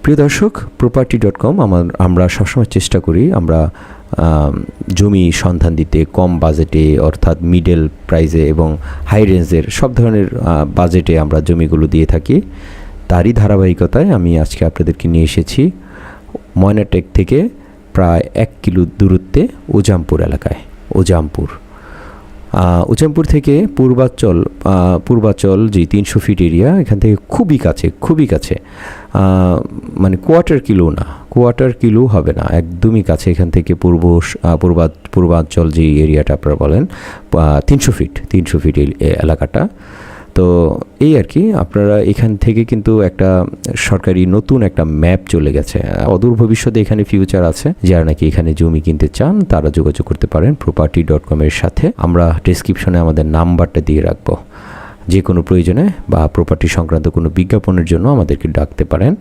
প্রিয় দর্শক, property.com আমরা সবসময় চেষ্টা করি আমরা জমি সন্ধান দিতে কম বাজেটে, অর্থাৎ মিডল প্রাইসে এবং হাই রেঞ্জের সব ধরনের বাজেটে আমরা জমিগুলো দিয়ে থাকি। তারই ধারাবাহিকতায় আমি আজকে আপনাদেরকে নিয়ে এসেছি ময়নাটেক থেকে প্রায় 1 কিলো দূরত্বে উজামপুর এলাকায়। উজামপুর থেকে পূর্বাচল যে 300 ফিট এরিয়া, এখান থেকে খুবই কাছে, মানে কোয়ার্টার কিলো হবে না, একদমই কাছে। এখান থেকে পূর্বাঞ্চল যে এরিয়াটা আপনারা বলেন 300 ফিট এলাকাটা। তো এই আর কি, আপনারা এখান থেকে কিন্তু একটা সরকারি নতুন একটা ম্যাপ চলে গেছে। অদূর ভবিষ্যতে এখানে ফিউচার আছে। যারা নাকি এখানে জমি কিনতে চান তারা যোগাযোগ করতে পারেন property.com এর সাথে। আমরা ডেসক্রিপশনে আমাদের নাম্বারটা দিয়ে রাখবো। যে কোনো প্রয়োজনে বা প্রপার্টি সংক্রান্ত কোনো বিজ্ঞাপনের জন্য আমাদেরকে ডাকতে পারেন।